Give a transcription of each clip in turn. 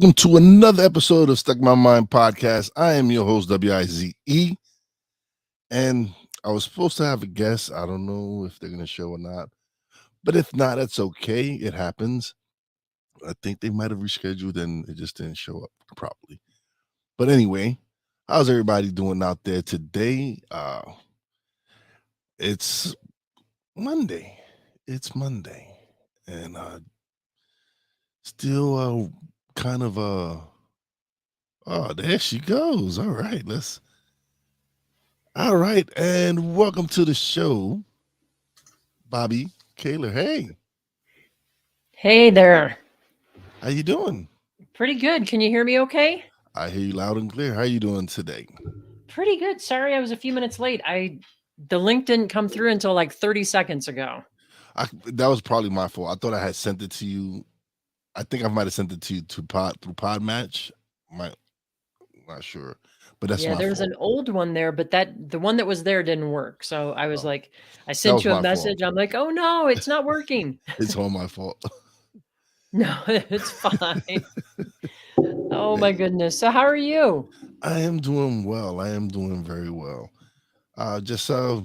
Welcome to another episode of Stuck in My Mind podcast. I am your host, Wize, and I was supposed to have a guest. I don't know if they're going to show or not, but if not, that's okay. It happens. I think they might have rescheduled and it just didn't show up properly. But anyway, how's everybody doing out there today? It's Monday. It's Monday, and still kind of oh, there she goes. All right, and welcome to the show, Bobbi, Kayla. Hey, Hey there. how you doing? Pretty good. Can you hear me okay? I hear you loud and clear. How you doing today? Pretty good. Sorry I was a few minutes late. The link didn't come through until like 30 seconds ago. That was probably my fault. I thought I had sent it to you. I think I might have sent it to you through Pod Match. Might Not sure, but that's Yeah, my there's fault. an old one there, but the one that was there didn't work. So I was Oh, like, I that sent was you a my fault. message. I'm like, oh no, it's not working. It's all my fault. No, it's fine. Oh my goodness. So how are you? I am doing well. I am doing very well. Just was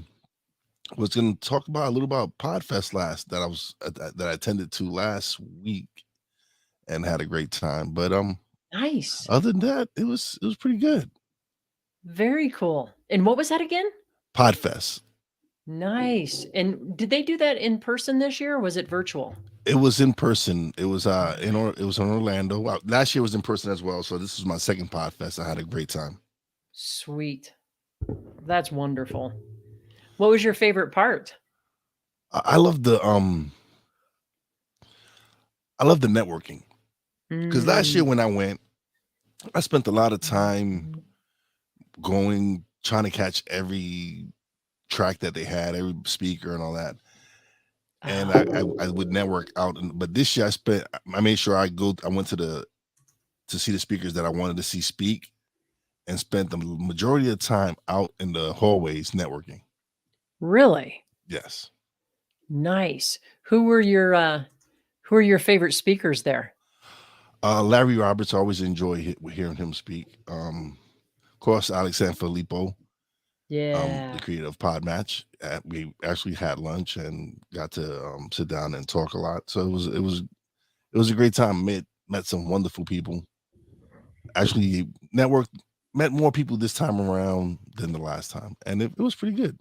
going to talk about a little about Podfest last that I attended to last week and had a great time. But Nice. other than that, it was pretty good. Very cool. And what was that again? Podfest. Nice. And did they do that in person this year or was it virtual? It was in person. It was it was in Orlando. Last year was in person as well. So this was my second Podfest. I had a great time. Sweet. That's wonderful. What was your favorite part? I love the networking because last year Mm, when I went, I spent a lot of time going trying to catch every track that they had, every speaker and all that. And I would network out, but this year I made sure I went to see the speakers that I wanted to see speak, and spent the majority of the time out in the hallways networking. really? Yes, Nice. Who were your favorite speakers there? Larry Roberts. I always enjoy hearing him speak. Of course, Alexander Filippo, the Yeah, creator of Pod Match. We actually had lunch and got to sit down and talk a lot. So it was a great time. Met some wonderful people. Actually, met more people this time around than the last time, and it was pretty good.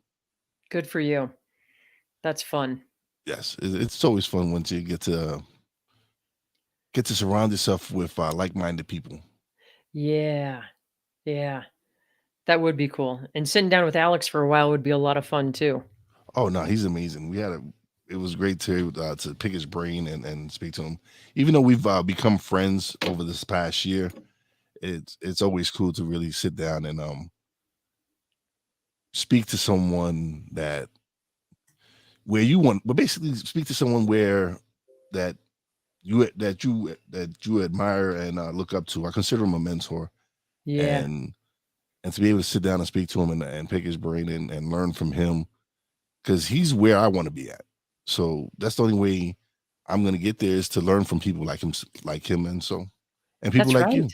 good for you. That's fun. Yes, it's always fun once you get to surround yourself with like-minded people. Yeah, yeah. That would be cool. And sitting down with Alex for a while would be a lot of fun too. Oh no, he's amazing. It was great to pick his brain and speak to him. Even though we've become friends over this past year, it's always cool to really sit down and speak to someone but basically speak to someone where that you admire and look up to. I consider him a mentor, Yeah, and to be able to sit down and speak to him and pick his brain and learn from him because he's where I want to be at. So that's the only way I'm going to get there is to learn from people like him, and people that's like right. you.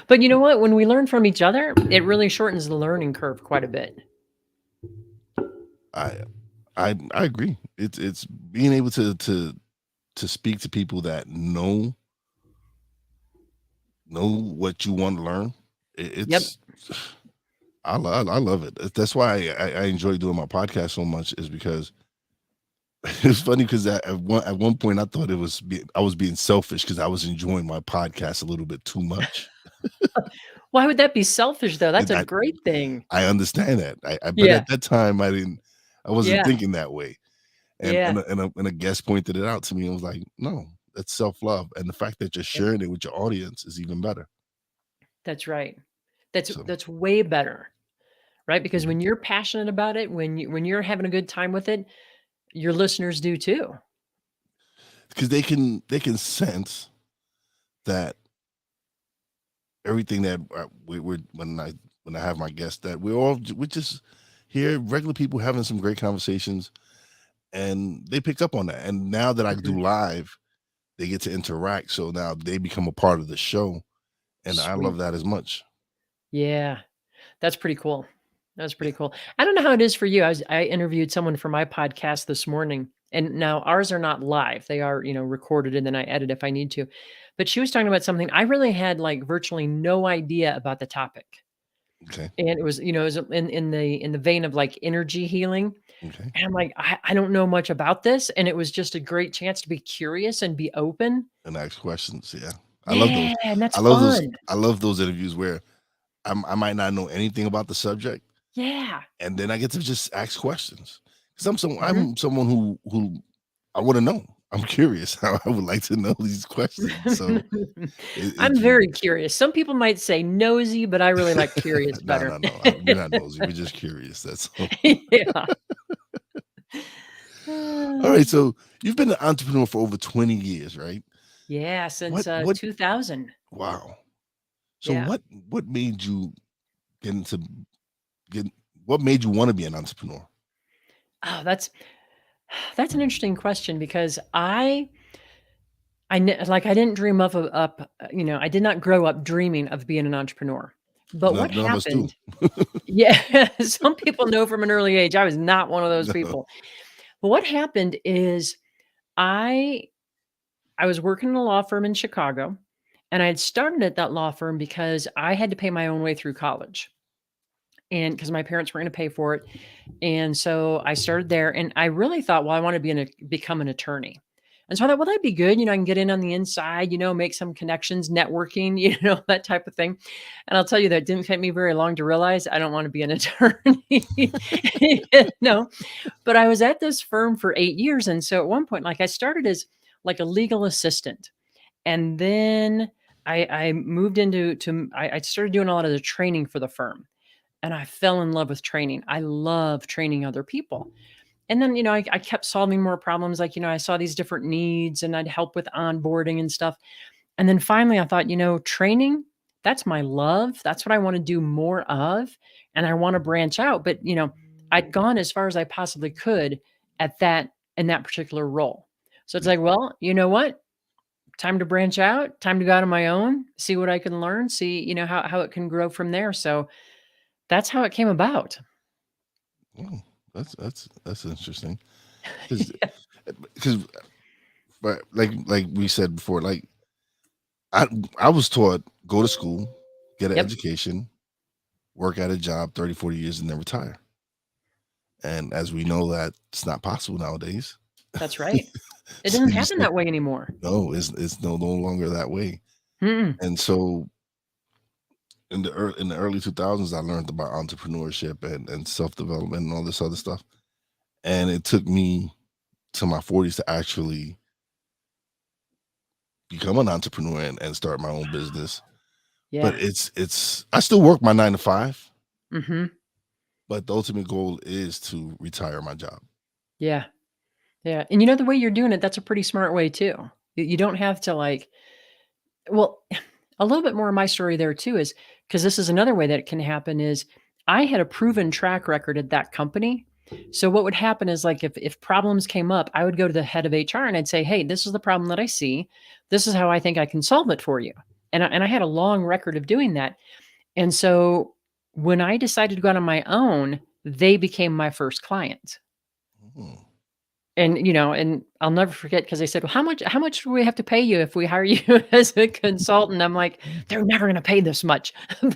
But you know what? When we learn from each other, it really shortens the learning curve quite a bit. I I agree. It's being able to speak to people that know what you want to learn. Yep. It's I love it. That's why I enjoy doing my podcast so much is because it's funny because at one point I thought I was being selfish because I was enjoying my podcast a little bit too much. Why would that be selfish though? That's And a great thing. I understand that. But Yeah. at that time I wasn't Yeah. thinking that way. And Yeah. and a guest pointed it out to me and was like, no, that's self love, and the fact that you're Yep. sharing it with your audience is even better. That's right. That's So that's way better, right? Because mhm. when you're passionate about it, when you're having a good time with it, your listeners do too. Because they can sense that everything that we're when I have my guests that we're just here regular people having some great conversations, and they pick up on that. And now that I Mhm. do live, they get to interact. So now they become a part of the show, and I love Sweet. that as much. Yeah. That's pretty cool. That's pretty cool. I don't know how it is for you. I interviewed someone for my podcast this morning, and now ours are not live. They are, recorded and then I edit if I need to. But she was talking about something I really had like virtually no idea about the topic. Okay. And it was in the vein of like energy healing. Okay. And I'm like, I don't know much about this. And it was just a great chance to be curious and be open. And ask questions. Yeah. I love those. Yeah, and that's I love those. fun. I love those interviews where I might not know anything about the subject, Yeah. and then I get to just ask questions because Mhm. I'm someone who I want to know. I'm curious. I would like to know these questions. So I'm it's very curious. Some people might say nosy, but I really like curious no, better. no, no. We're not nosy. We're just curious. That's all. Yeah. All Uh, right. So you've been an entrepreneur for over 20 years, right? yeah, since, What 2000. wow. So Yeah. what made you get into get what made you want to be an entrepreneur? Oh, that's an interesting question because I didn't dream I did not grow up dreaming of being an entrepreneur. But what None of us do. happened. Yeah, some people know from an early age, I was not one of those No. people. But what happened is I I was working in a law firm in Chicago, and I had started at that law firm because I had to pay my own way through college, and because my parents were gonna pay for it, and so I started there, and I really thought, "Well, I wanna become an attorney." And so I thought, "Well, that'd be good, I can get in on the inside, make some connections, networking, that type of thing." And I'll tell you that it didn't take me very long to realize I don't wanna be an attorney. No, but I was at this firm for 8 years, and so at one point, like, I started as, like, a legal assistant, and then I moved into to I started doing a lot of the training for the firm, and I fell in love with training. I love training other people. And then, I kept solving more problems, like, I saw these different needs, and I'd help with onboarding and stuff. And then finally I thought, training, that's my love. That's what I wanna do more of, and I wanna branch out. But, I'd gone as far as I possibly could at that in that particular role. So it's Yeah. like, well, you know what? Time to branch out, time to go out on my own, see what I can learn, see, how it can grow from there. So that's how it came about. Oh, that's interesting. Because but like we said before, like I I was taught go to school, get an Yep, education, work at a job 30, 40 years and then retire. And as we know that's not possible nowadays. that's right. It So doesn't you happen still that way anymore. no, it's no longer that way. Mm-mm. And so in the early 2000s I learned about entrepreneurship and self-development and all this other stuff. And it took me to my 40s to actually become an entrepreneur and start my own business. But Yeah. it's I still work my 9 to 5, Mhm. but the ultimate goal is to retire my job. Yeah. Yeah, and the way you're doing it, that's a pretty smart way too. You don't have to, like, well, a little bit more of my story there too is because this is another way that it can happen is I had a proven track record at that company. So what would happen is, like, if problems came up, I would go to the head of HR and I'd say, "Hey, this is the problem that I see. This is how I think I can solve it for you." And I had a long record of doing that. And so when I decided to go out on my own, they became my first client. Mm. And I'll never forget because they said, "Well, how much do we have to pay you if we hire you as a consultant?" I'm like, "They're never gonna pay this much."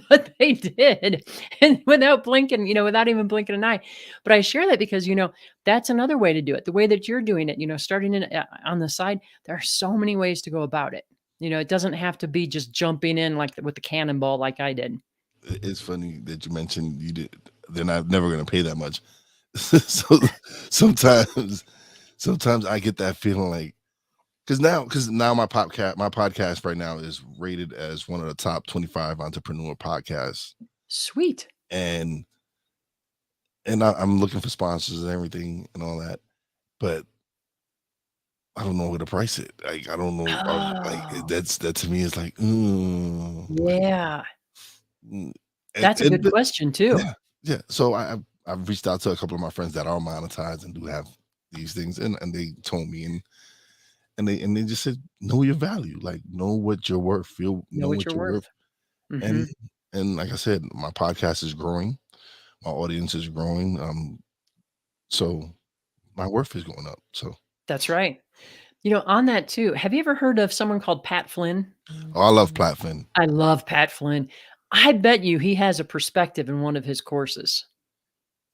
But they did, and without even blinking an eye. But I share that because, that's another way to do it. The way that you're doing it, starting in on the side, there are so many ways to go about it. It doesn't have to be just jumping in like with the cannonball like I did. It's funny that you mentioned you did they're not never gonna pay that much. So sometimes sometimes I get that feeling like because now my podcast right now is rated as one of the top 25 entrepreneur podcasts. Sweet. And I'm looking for sponsors and everything and all that, but I don't know where to price it. Like I don't know. Oh, That to me is like, like yeah. mm, That's a and good but question too. yeah, yeah. So I've reached out to a couple of my friends that are monetized and do have these things, and they told me, and they just said, "Know your value, like, know what you're worth, Know know what what you're you're worth. worth." And Mhm. like I said, my podcast is growing, my audience is growing, so my worth is going up, so That's right. On that too, have you ever heard of someone called Pat Flynn? oh, I love Platinum. I love Pat Flynn. I bet you he has a perspective in one of his courses.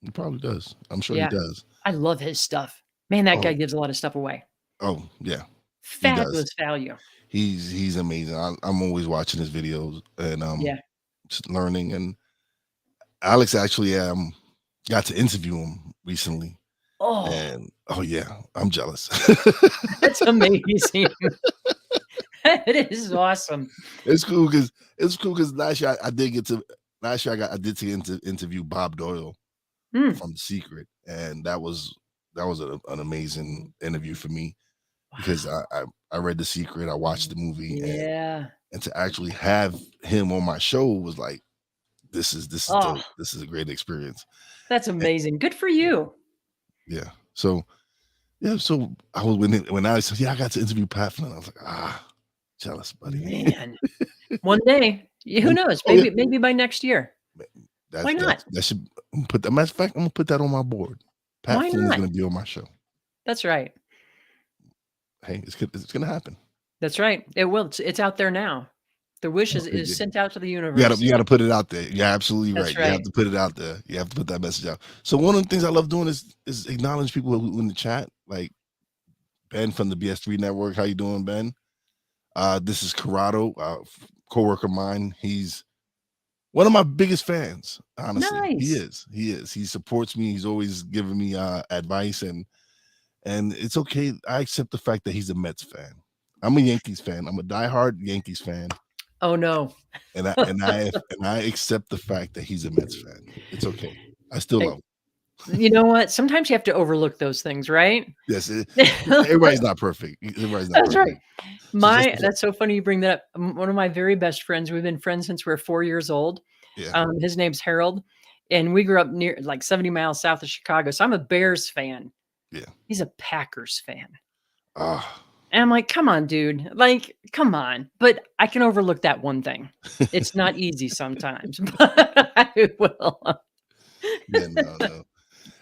He probably does. I'm sure he Yeah. does. I love his stuff. Man, that guy Oh gives a lot of stuff away. yeah, he does. Fabulous value. He's amazing. I'm always watching his videos and, Yeah. just learning, and Alex actually, got to interview him recently, Oh, and oh, yeah, I'm jealous. that's amazing. It is awesome. It's cool because last year I did to interview Bob Doyle Mm. from The Secret, and that was an amazing interview for me because Wow. I read The Secret, I watched the movie, Yeah. and to actually have him on my show was like, this is Oh, dope. This is a great experience. that's And amazing. Good for you. yeah, so yeah, so I was when I said, "Yeah, I got to interview Pat Flynn," I was like, "Ah, jealous, buddy." Man. One day, who One knows? oh, yeah. Maybe by next year. Why not? That should put that matter of fact, I'm gonna put that on my board. Pat Why Flynn is not? gonna be on my show. That's right. Hey, it's gonna happen. That's right. It will. It's out there now. The wish Okay, is good. sent out to the universe. You gotta put it out there. You're absolutely That's right. You have right. to put it out there. You have to put that message out. So one of the things I love doing is acknowledge people who in the chat, like Ben from the BS3 network. How you doing, Ben? This is Corrado, coworker of mine. He's one of my biggest fans, honestly. He Nice. is. He is. He supports me. He's always giving me advice, and it's okay. I accept the fact that he's a Mets fan. I'm a Yankees fan. I'm a diehard Yankees fan, Oh, no. and I accept the fact that he's a Mets fan. It's okay. I still Hey, love him. you know what? Sometimes you have to overlook those things, right? Yes, everybody's not perfect. Everybody's not That's right. perfect. So just My That's so funny you bring that up. One of my very best friends, we've been friends since we were 4 years old. yeah, His name's Harold, and we grew up near like 70 miles south of Chicago, so I'm a Bears fan. yeah. He's a Packers fan. Ah, And I'm like, "Come on, dude. Like, come on." But I can overlook that one thing. It's not easy sometimes, but I will. yeah. No, no.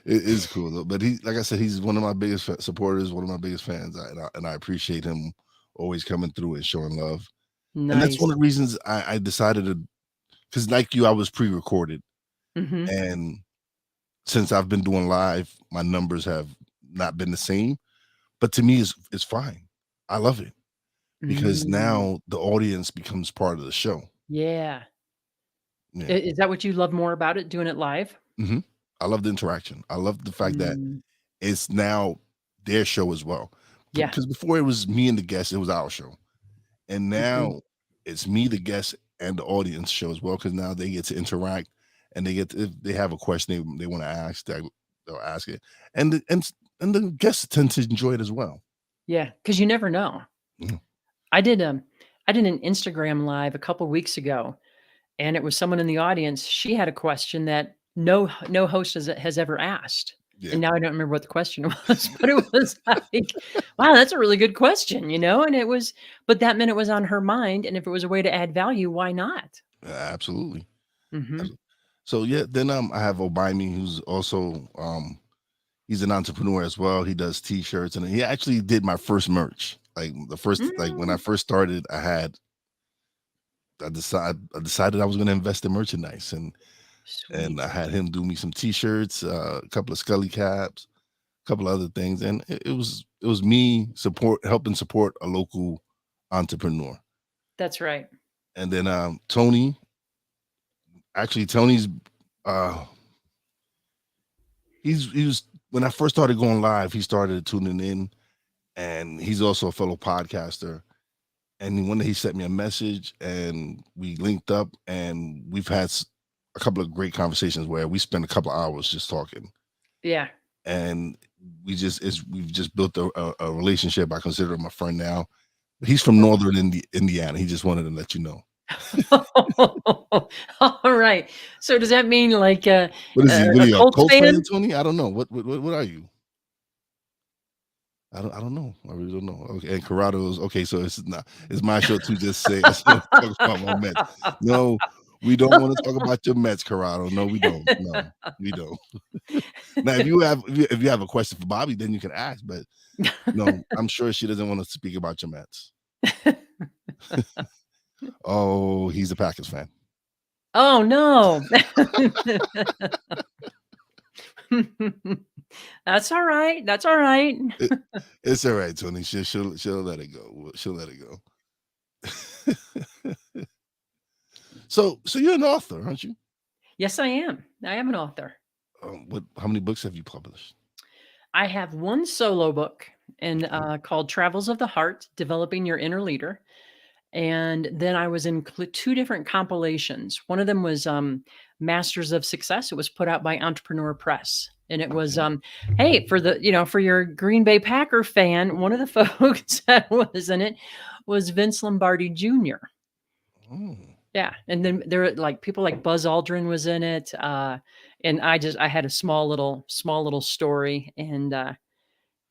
It is cool though. But he, like I said, he's one of my biggest supporters, one of my biggest fans, and I appreciate him always coming through and showing love. And that's Nice. one of the reasons I decided to, because like you, I was pre-recorded, Mhm. and since I've been doing live, my numbers have not been the same. But to me, it's fine. I love it because Mm. now the audience becomes part of the show. Yeah. Yeah. Is that what you love more about it, doing it live? hmm I love the interaction. I love the fact that Mm. it's now their show as well. Yeah. Because before it was me and the guest, it was our show. And Mhm. now it's me, the guest, and the audience show as well. Because now they get to interact, and they get to, if they have a question they want to ask, they'll ask it, and and the guests tend to enjoy it as well. Yeah, 'cause you never know. Mhm. I did, I did an Instagram live a couple weeks ago, and it was someone in the audience, she had a question that no host has ever asked, Yeah, and now I don't remember what the question was, but it was like, "Wow, that's a really good question," and it was but that meant it was on her mind, and if it was a way to add value, why not? absolutely. Mhm. Abso- So yeah, then I have Obimi, who's also he's an entrepreneur as well. He does t-shirts, and he actually did my first merch. Like when I Mm, first started, I decided I was going to invest in merchandise, and I sweet. had him do me some t-shirts, a couple of Scully caps, a couple of other things, and it was me helping support a local entrepreneur. That's right. And then Tony, actually Tony's uh he was when I first started going live, he started tuning in, and he's also a fellow podcaster. And one day he sent me a message, and we linked up, and we've had a couple of great conversations where we spent a couple of hours just talking, Yeah. and we've just built a relationship. I consider him a friend now. He's from northern Indiana. He just wanted to let you know. Alright. So does that mean like, What is he? What are a you, a Colts Colts fan, fan? Tony? I don't know. What are you? I don't know. I really don't know. Okay, and Corrado's okay. So it's not. It's my show to just say I just want to talk about my Mets. No, we don't want to talk about your Mets, Corrado. No, we don't. No, we don't. Now, if you have a question for Bobby, then you can ask. But no, I'm sure she doesn't want to speak about your Mets. Oh, he's a Packers fan. Oh, no. That's all right. That's all right. It, it's all right, Tony. She'll let it go. She'll let it go. So you're an author, aren't you? Yes, I am. I am an author. What? How many books have you published? I have one solo book and Okay. called Travels of the Heart: Developing Your Inner Leader. And then I was in two different compilations. One of them was Masters of Success. It was put out by Entrepreneur Press. And it was, Okay. hey, for the, for your Green Bay Packer fan, one of the folks that was in it was Vince Lombardi Jr. Oh. Yeah. And then there were like people like Buzz Aldrin was in it. And I had a small little story. And,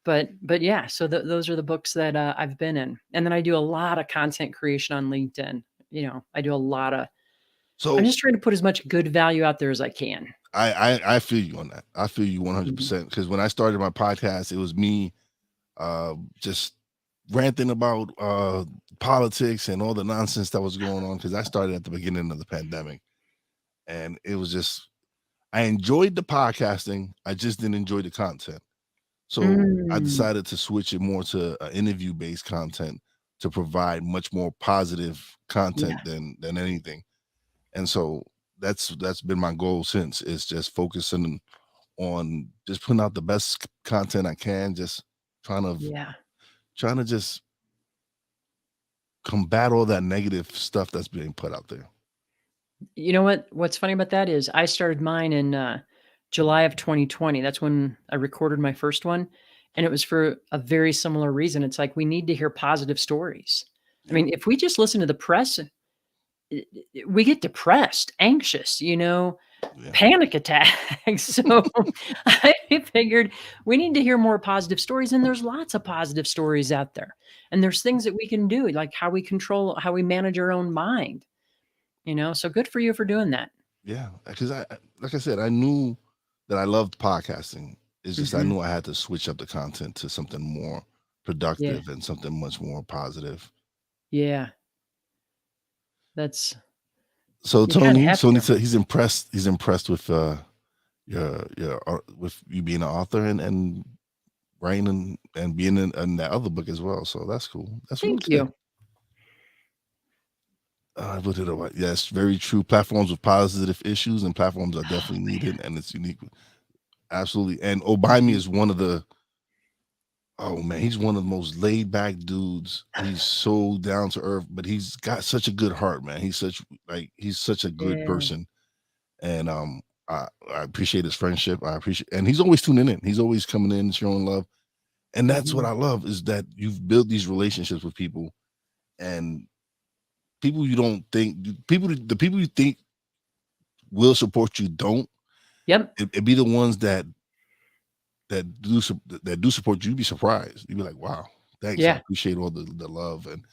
but yeah, so those are the books that I've been in. And then I do a lot of content creation on LinkedIn. I do a lot of, I'm So just trying to put as much good value out there as I can. I feel you on that. I feel you Mhm. 100% because when I started my podcast, it was me just ranting about politics and all the nonsense that was going on because I started at the beginning of the pandemic, and it was just I enjoyed the podcasting. I just didn't enjoy the content. So I Mm, decided to switch it more to interview based content to provide much more positive yeah, content than anything. And so that's been my goal since is just focusing on just putting out the best content I can, just trying to yeah. trying to just combat all that negative stuff that's being put out there. You know what's funny about that is I started mine in July of 2020. That's when I recorded my first one. And it was for a very similar reason. It's like we need to hear positive stories. I Yeah, mean, if we just listen to the press, we get depressed, anxious, yeah, panic attacks. So I figured we need to hear more positive stories, and there's lots of positive stories out there. And there's things that we can do, like how we manage our own mind, So good for you for doing that. yeah. Because like I said, I knew that I loved podcasting. It's just I Mhm. knew I had to switch up the content to something more Yeah. productive and something much more positive. Yeah. That's So you kinda Tony, have Tony to. said he's impressed. He's impressed with your with you being an author and writing and being in that other book as well. So that's cool. That's really Thank good. you. What did I write? Yes, very true. Platforms with positive issues and platforms are Oh, definitely man. needed, and it's unique. Absolutely. And Obimi Mhm. is one of the oh man, he's one of the most laid back dudes. He's so down to earth, but he's got such a good heart, man. He's such a good Yeah. person, and I appreciate his friendship. I appreciate, and he's always tuning in. He's always coming in, showing love, and that's what Mhm. I love is that you've built these relationships with people, and people you don't think the people you think will support you don't. Yep. It be the ones that do support you. You'd be surprised. You'd be like, wow, thanks. I Yeah. appreciate all the love. And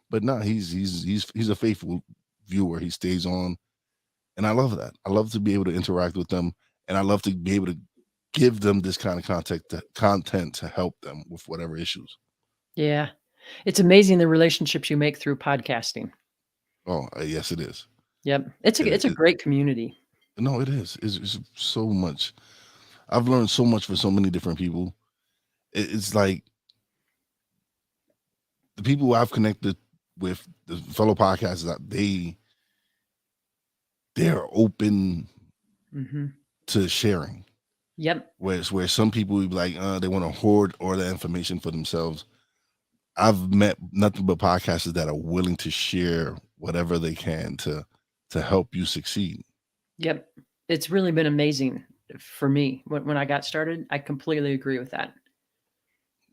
but no, he's a faithful viewer. He stays on, and I love that. I love to be able to interact with them, and I love to be able to give them this kind of content to help them with whatever issues. Yeah. It's amazing the relationships you make through podcasting. Oh, yes, it is. Yep. It's a It, it's a it great community. no, it is. It's so much. I've learned so much from so many different people. It's like the people I've connected with, the fellow podcasters, that they're open Mhm. to sharing. Yep. Where some people would be like, they want to hoard all the information for themselves. I've met nothing but podcasters that are willing to share whatever they can to help you succeed. Yep. It's really been amazing for me when I got started. I completely agree with that.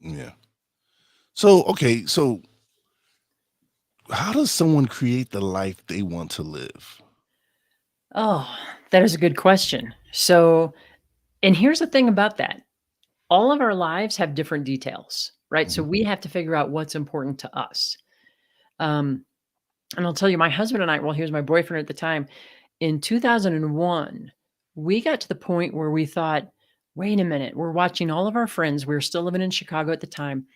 Yeah. So okay, so how does someone create the life they want to live? Oh, that is a good question. So, and here's the thing about that. all of our lives have different details, right? So Mhm. we have to figure out what's important to us. Um, and I'll tell you, my husband and I, well, he was my boyfriend at the time. In 2001, we got to the point where we thought, wait a minute, we're watching all of our friends. We were still living in Chicago at the time.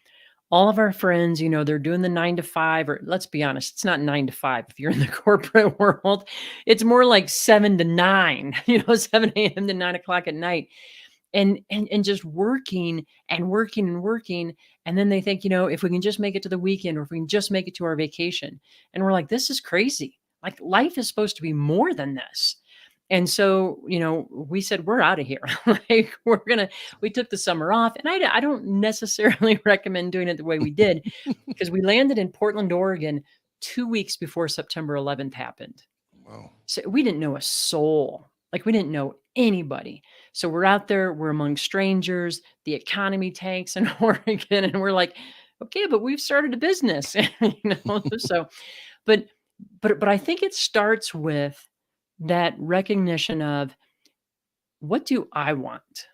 All of our friends, they're doing the 9 to 5, or let's be honest, it's not 9 to 5 if you're in the corporate world. It's more like 7 to 9, 7 a.m. to 9 o'clock at night. And just working and working and working. And then they think, if we can just make it to the weekend, or if we can just make it to our vacation. And we're like, this is crazy. Like, life is supposed to be more than this. And so, we said, we're out of here. Like, we took the summer off. And I don't necessarily recommend doing it the way we did, because we landed in Portland, Oregon 2 weeks before September 11th happened. Wow. So we didn't know a soul. Like, we didn't know anybody. So we're out there, we're among strangers, the economy tanks in Oregon, and we're like, okay, but we've started a business, So, but but I think it starts with that recognition of, what do I want?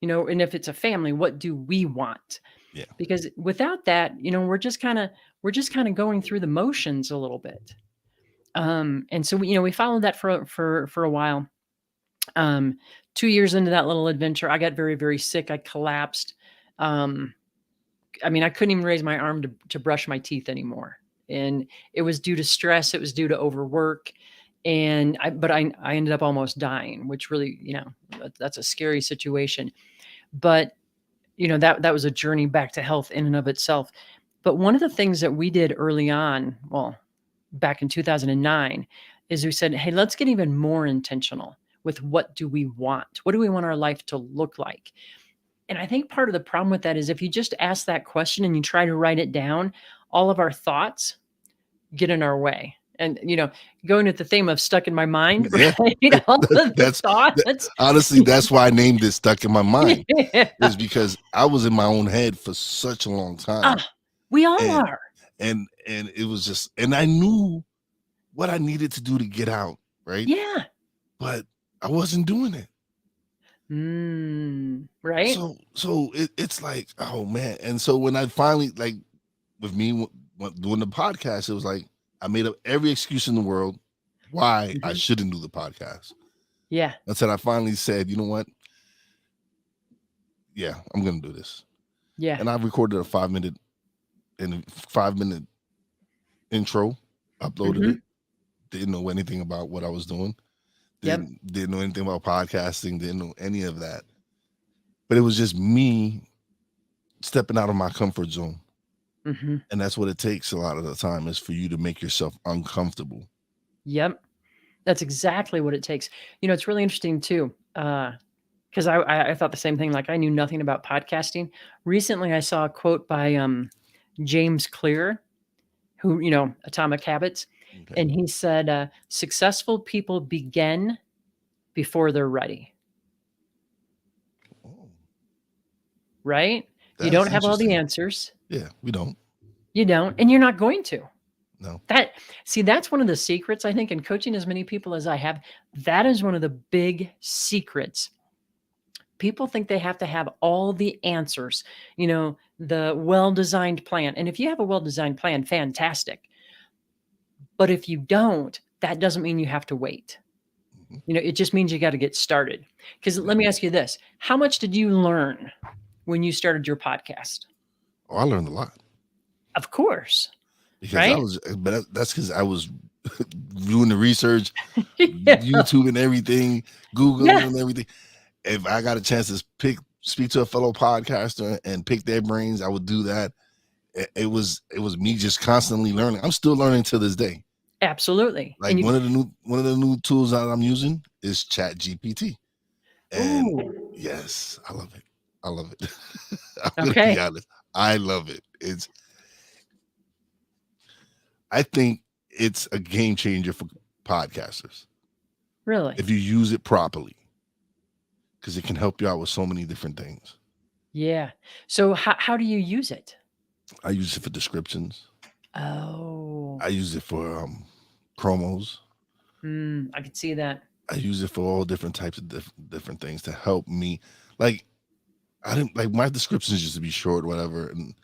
And if it's a family, what do we want? Yeah. Because without that, we're just kind of going through the motions a little bit. And so we followed that for a while. 2 years into that little adventure, I got very, very sick. I collapsed. Um, I mean, I couldn't even raise my arm to brush my teeth anymore. And it was due to stress. It was due to overwork. But I ended up almost dying, which really, that's a scary situation. But, that was a journey back to health in and of itself. But one of the things that we did early on, well, back in 2009, is we said, hey, let's get even more intentional with, what do we want? What do we want our life to look like? And I think part of the problem with that is, if you just ask that question and you try to write it down, all of our thoughts get in our way. And, going to the theme of stuck in my mind, Yeah. right? All of the That's thoughts. honestly, that's why I named it Stuck in My Mind, Yeah. is because I was in my own head for such a long time. We all And are. and it was just, and I knew what I needed to do to get out, right? Yeah. But I wasn't doing it. Right? So it's like, oh man. And so when I finally, like, with me doing the podcast, it was like I made up every excuse in the world why I Mhm. shouldn't do the podcast. Yeah. Until I finally said, you know what? Yeah, I'm gonna do this. Yeah. And I recorded a 5-minute intro, uploaded Mhm. it. Didn't know anything about what I was doing. Yep. Didn't know anything about podcasting. Didn't know any of that. But it was just me stepping out of my comfort zone. Mhm. And that's what it takes a lot of the time, is for you to make yourself uncomfortable. Yep. That's exactly what it takes. It's really interesting too, because I thought the same thing. Like, I knew nothing about podcasting. Recently, I saw a quote by James Clear, who, Atomic Habits, Okay. and he said, "Successful people begin before they're ready." Oh, Right? You that's don't have all the interesting. answers. Yeah, we don't. You don't, and you're not going to. No. That's one of the secrets, I think, in coaching as many people as I have. That is one of the big secrets. People think they have to have all the answers, the well-designed plan. And if you have a well-designed plan, fantastic. But if you don't, that doesn't mean you have to wait. Mhm. It just means you got to get started. Because Yeah. let me ask you this: how much did you learn when you started your podcast? Oh, I learned a lot, Of course, because I right? was, but that's because I was doing the research, Yeah. YouTube and everything, Google Yeah, and everything. If I got a chance to speak to a fellow podcaster and pick their brains, I would do that. It was me just constantly learning. I'm still learning to this day. absolutely. Like, And one of the new tools that I'm using is Chat GPT. And ooh, yes, I love it. I love it. I'm gonna be okay, honest. I love it. I think it's a game changer for podcasters really? if you use it properly, because it can help you out with so many different things. Yeah. So how do you use it? I use it for descriptions. Oh, I use it for promos. I could see that. I use it for all different types of different things to help me. Like, I didn't like my descriptions used to be short, whatever, and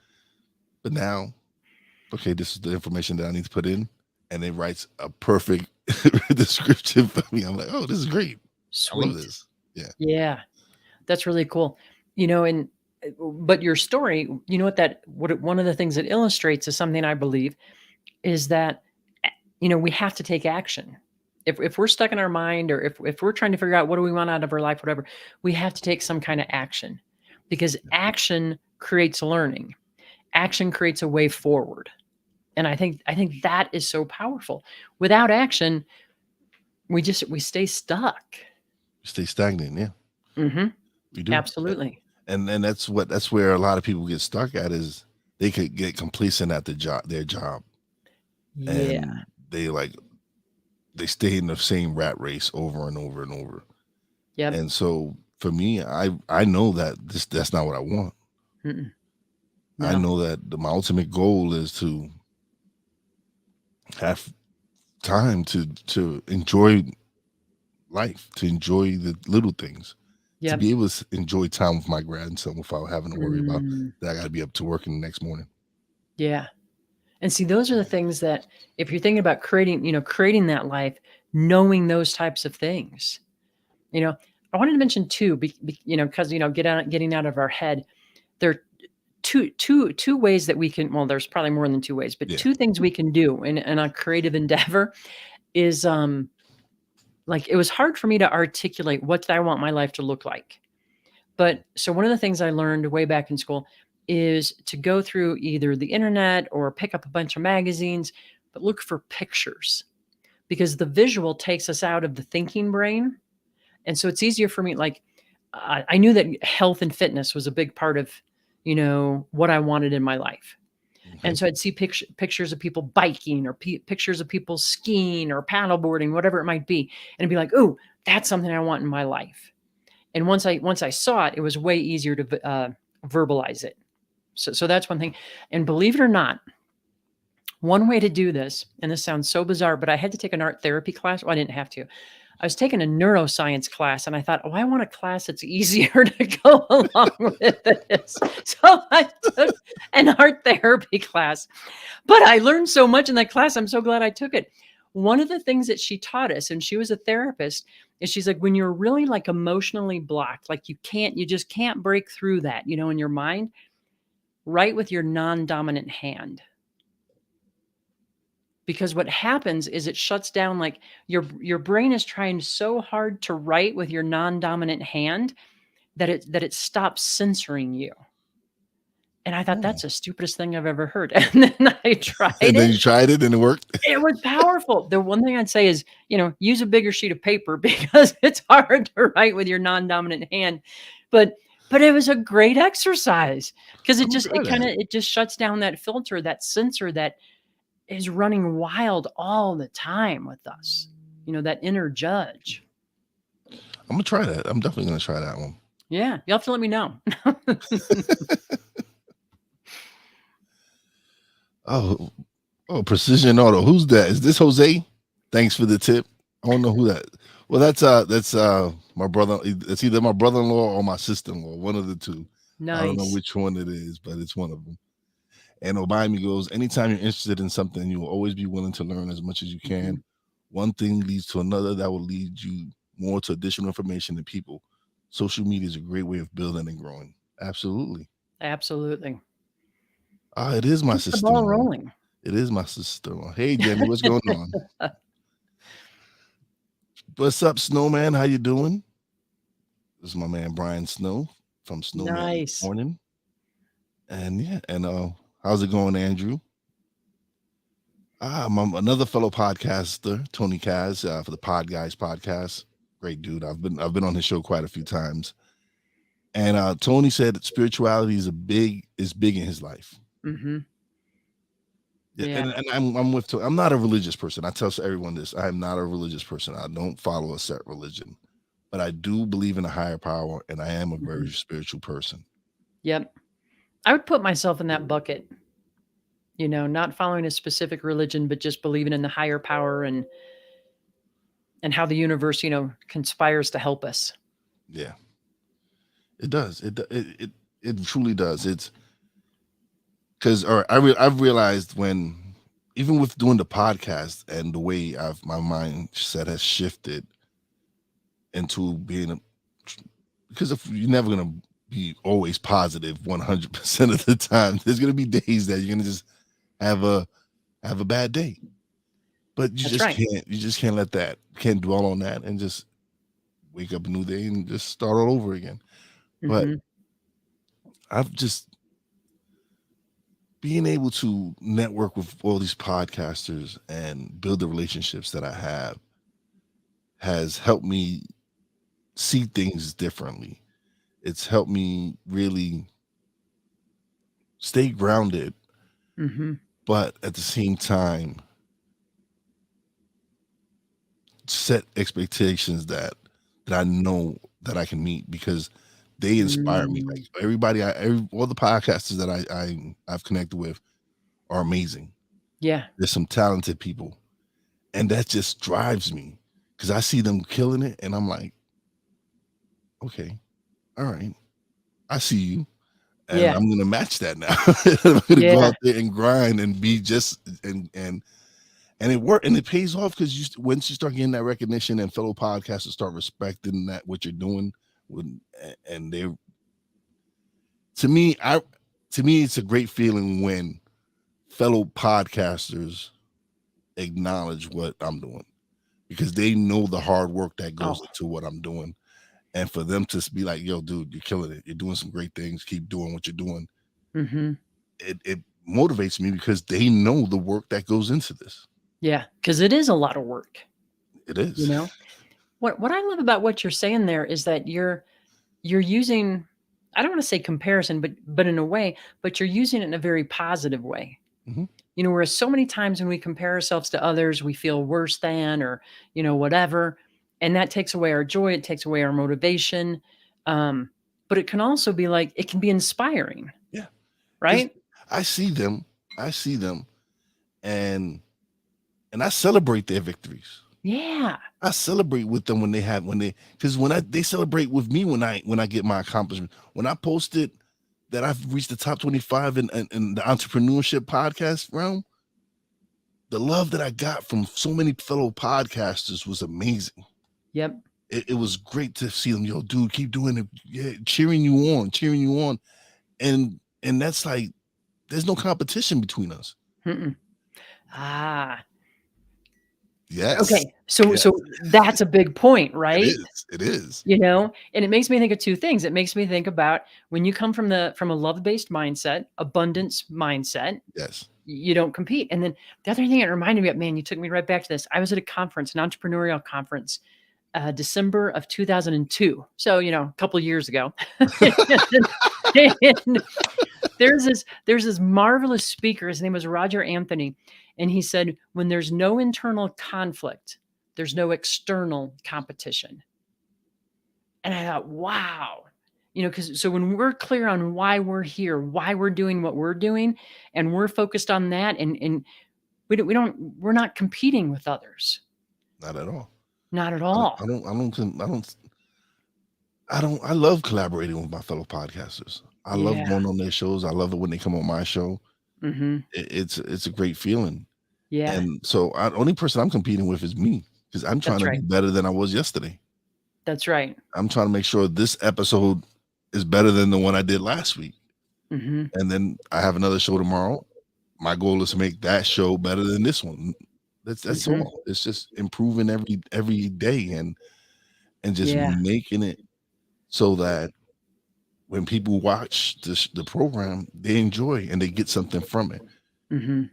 but now, okay, this is the information that I need to put in, and it writes a perfect description for me. I'm like, oh, this is great. I love Sweet. this. Yeah, Yeah, that's really cool. And but your story, one of the things it illustrates is something I believe is that we have to take action. If we're stuck in our mind, or if we're trying to figure out what do we want out of our life, whatever, we have to take some kind of action, because action creates learning. Action creates a way forward. And I think that is so powerful. Without action, we stay stuck. we stay stagnant. Yeah, Mhm. we do. Absolutely. And that's where a lot of people get stuck at is they could get complacent at their job, Yeah. and they stay in the same rat race over and over and over. Yep. And so for me, I know that that's not what I want. Mm-mm. I No. know that my ultimate goal is to have time to enjoy life, to enjoy the little things, to Yep. be able to enjoy time with my grandson without having to worry about Mm. that I got to be up to work in the next morning. Yeah. And see, those are the things that, if you're thinking about creating that life, knowing those types of things, you know, I wanted to mention too, because getting out of our head. There are two ways that we can. Well, there's probably more than two ways, but Yeah. two things we can do in a creative endeavor is like, it was hard for me to articulate what I want my life to look like. But so one of the things I learned way back in school is to go through either the internet or pick up a bunch of magazines, but look for pictures, because the visual takes us out of the thinking brain. And so it's easier for me. Like, I knew that health and fitness was a big part of, what I wanted in my life. Okay. And so I'd see pictures of people biking, or pictures of people skiing or paddleboarding, whatever it might be. And I'd be like, oh, that's something I want in my life. And once I saw it, it was way easier to verbalize it. So that's one thing. And believe it or not, one way to do this, and this sounds so bizarre, but I had to take an art therapy class. Well, I didn't have to. I was taking a neuroscience class, and I thought, oh, I want a class that's easier to go along with this. So I took an art therapy class, but I learned so much in that class. I'm so glad I took it. One of the things that she taught us, and she was a therapist, is she's like, when you're really like emotionally blocked, like you just can't break through that, in your mind, write with your non-dominant hand. Because what happens is it shuts down, like, your brain is trying so hard to write with your non-dominant hand that it stops censoring you. And I thought, Oh. that's the stupidest thing I've ever heard. And then I tried And then it. you tried it and it worked. It was powerful. The one thing I'd say is, use a bigger sheet of paper, because it's hard to write with your non-dominant hand. But it was a great exercise, because I'm gonna try that. it just shuts down that filter, that sensor that is running wild all the time with us. That inner judge. I'm gonna try that. I'm definitely gonna try that one. Yeah, you'll have to let me know. Oh, oh, Precision Auto. Who's that? Is this Jose? Thanks for the tip. I don't know who that. Well, that's my brother. It's either my brother-in-law or my sister-in-law. One of the two. I don't know Nice. which one it is, but it's one of them. And Obami goes, anytime you're interested in something, you will always be willing to learn as much as you can. Mhm. One thing leads to another that will lead you more to additional information and people. Social media is a great way of building and growing. Absolutely. Absolutely. Ah, it is my Keeps the ball sister-in-law. rolling. It is my sister-in-law. Hey, Jenny, what's going on? What's up, Snowman? How you doing? This is my man Brian Snow from Snowman Nice. Morning. And yeah, and how's it going, Andrew? I'm another fellow podcaster, Tony Kaz, for the Pod Guys podcast. Great dude. I've been on his show quite a few times. And Tony said that spirituality is big in his life. Mhm. Yeah, Yeah. and I'm with Tony. I'm not a religious person. I tell everyone this. I am not a religious person. I don't follow a set religion, but I do believe in a higher power, and I am a very Mhm. spiritual person. Yep. I would put myself in that bucket, not following a specific religion, but just believing in the higher power, and how the universe, conspires to help us. Yeah. It does. It truly does. It's because, or I've realized when, even with doing the podcast and the way my mindset has shifted into being because if you're never gonna be always positive 100% of the time, there's gonna be days that you're gonna just have a bad day. But That's right. you just can't let that, can't dwell on that, and just wake up a new day and just start all over again. But Mhm. I've just being able to network with all these podcasters and build the relationships that I have has helped me see things differently. It's helped me really stay grounded, Mhm. but at the same time set expectations that I know that I can meet, because they inspire me. Like Mm. all the podcasters that I've connected with are amazing. Yeah. There's some talented people, and that just drives me because I see them killing it, and I'm like, okay, all right, I see you, and Yeah. I'm gonna match that now. I'm gonna go Yeah. out there and grind and be just and it worked, and it pays off because once you start getting that recognition and fellow podcasters start respecting that what you're doing, when and they to me, it's a great feeling when fellow podcasters acknowledge what I'm doing, because they know the hard work that goes Oh. into what I'm doing. And for them to be like, yo, dude, you're killing it. You're doing some great things. Keep doing what you're doing. Mhm. It motivates me because they know the work that goes into this. Yeah, because it is a lot of work, It you is. know? What I love about what you're saying there is that you're using, I don't wanna say comparison, but in a way, but you're using it in a very positive way. Mhm. Whereas so many times when we compare ourselves to others, we feel worse than, or, whatever, and that takes away our joy, it takes away our motivation, um, but it can also be like it can be inspiring, Yeah. Because right? I see them, I see them, and I celebrate their victories. Yeah. I celebrate with them because they celebrate with me when I get my accomplishment. When I posted that I've reached the top 25 in the entrepreneurship podcast realm, the love that I got from so many fellow podcasters was amazing. Yep. It was great to see them, yo, dude, keep doing it, yeah, cheering you on, and that's like there's no competition between us. Mm-mm. Ah. Yes, Okay. So yeah, so that's a big point, it right? is, it is. And it makes me think of 2 things. It makes me think about when you come from a love-based mindset, abundance mindset, Yes, you don't compete. And then the other thing it reminded me of, man, you took me right back to this. I was at a conference, an entrepreneurial conference, December of 2002. So, a couple of years ago. And there's this marvelous speaker. His name was Roger Anthony. And he said, when there's no internal conflict, there's no external competition. And I thought, wow. Because so when we're clear on why we're here, why we're doing what we're doing, and we're focused on that, and we're not competing with others. not at all. Not at I don't, all. I don't, I don't, I don't, I love collaborating with my fellow podcasters. I love Yeah. going on their shows. I love it when they come on my show. Mhm. It's a great feeling. Yeah. And so, the only person I'm competing with is me, because I'm trying That's to be right. better than I was yesterday. That's right. I'm trying to make sure this episode is better than the one I did last week. Mhm. And then I have another show tomorrow. My goal is to make that show better than this one. That's Mhm. all. It's just improving every day, and just Yeah. making it so that when people watch the program, they enjoy and they get something from it. Mhm.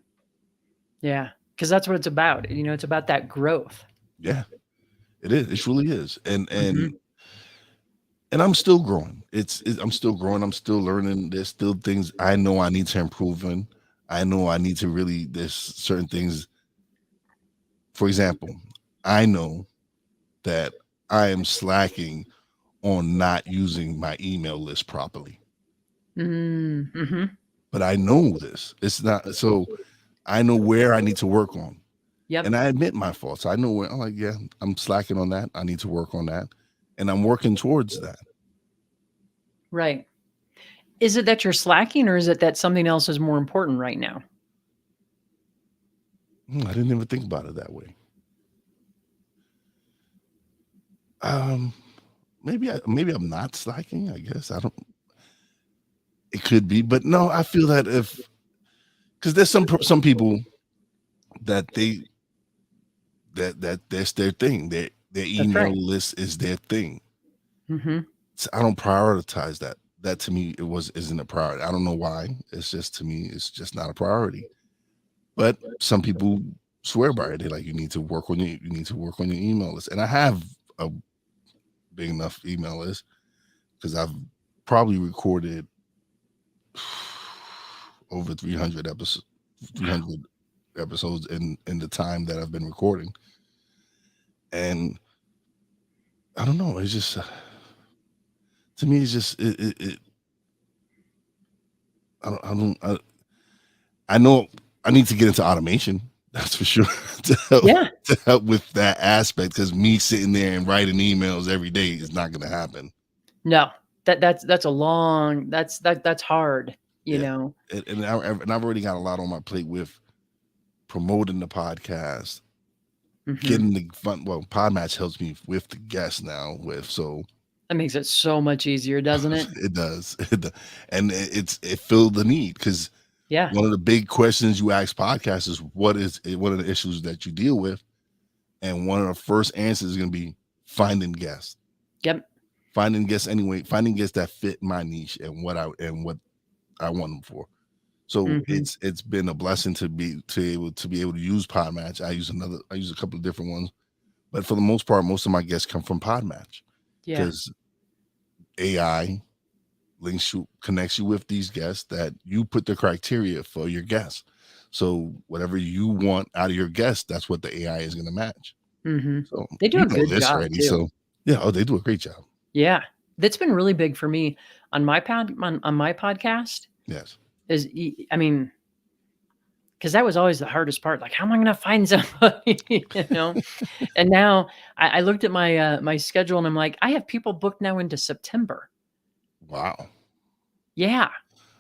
Yeah. Because that's what it's about. It's about that growth. Yeah, it is. It truly is. Mhm. And I'm still growing. I'm still growing. I'm still learning. There's still things I know I need to improve in. I know I need to really. There's certain things. For example, I know that I am slacking on not using my email list properly. Mm. Mhm. But I know this. It's not so. I know where I need to work on, Yep. and I admit my faults. I know where I'm like, yeah, I'm slacking on that. I need to work on that, and I'm working towards that. Right. Is it that you're slacking or is it that something else is more important right now? I didn't even think about it that way. Um, maybe I'm not slacking. I guess I don't. It could be, but no, I feel that if because there's some people that that's their thing. Their That's email right. list is their thing. Mhm. So I don't prioritize that. That to me isn't a priority. I don't know why. It's just to me, it's just not a priority. But some people swear by it. They're like, you need to work on your email list. And I have a big enough email list because I've probably recorded over 300 episodes in the time that I've been recording. And I don't know. It's just to me, it's just it I don't I know I need to get into automation. That's for sure Yeah. to help with that aspect because me sitting there and writing emails every day is not going to happen. No. That's a long that's hard, you Yeah, know? and I've already got a lot on my plate with promoting the podcast, Mhm. getting the fun. Well, Podmatch helps me with the guests now. With so That makes it so much easier, doesn't it? it does, and it filled the need because Yeah. one of the big questions you ask podcasts is what are the issues that you deal with, and one of the first answers is going to be finding guests. Yep. Finding guests that fit my niche and what I want them for. So Mhm. it's been a blessing to be able to use Podmatch. I use a couple of different ones, but for the most part, most of my guests come from Podmatch Yeah. because AI connects you with these guests that you put the criteria for your guests. So whatever you want out of your guests, that's what the AI is going to match. Mhm. So They do you a know good this job already. too. So yeah, oh, they do a great job. Yeah. That's been really big for me on my podcast Yes. is I mean, because that was always the hardest part. Like, how am I gonna find somebody, you know? And now I looked at my schedule and I'm like, I have people booked now into September. Wow. Yeah.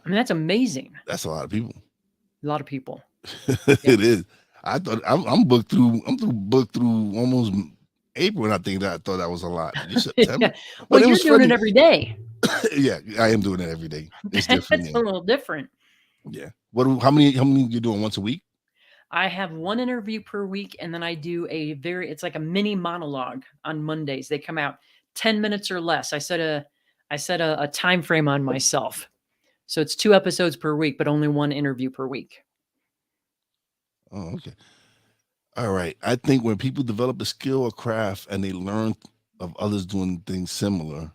I mean, that's amazing. That's a lot of people. A lot of people. Yeah. It is. I thought I'm booked through almost April, and I thought that was a lot. You Yeah. September, Well, but it you're was doing it funny. every day. Yeah, I am doing it every day. It's different. That's a Yeah, little different. yeah. How many you doing once a week? I have one interview per week, and then I do it's like a mini monologue on Mondays. They come out 10 minutes or less. I set a time frame on myself. So it's 2 episodes per week, but only 1 interview per week. Oh, okay. All right. I think when people develop a skill or craft and they learn of others doing things similar,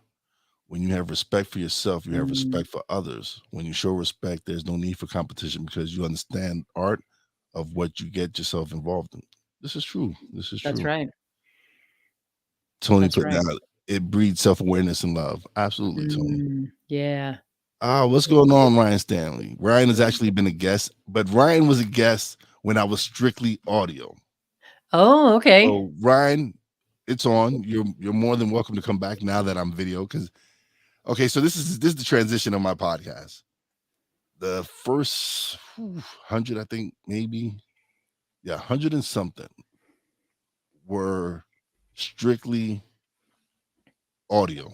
when you have respect for yourself, you have Mm, respect for others. When you show respect, there's no need for competition because you understand art of what you get yourself involved in. This is true. This is that's true. right. Tony That's put right. down it breeds self-awareness and love. Absolutely, Tony. Yeah. What's going on, Ryan Stanley? Ryan has actually been a guest, but Ryan was a guest when I was strictly audio. Oh, okay. So Ryan, it's on. You're more than welcome to come back now that I'm video. Because okay, so this is the transition of my podcast. The first 100, I think maybe, yeah, 100 and something were strictly audio.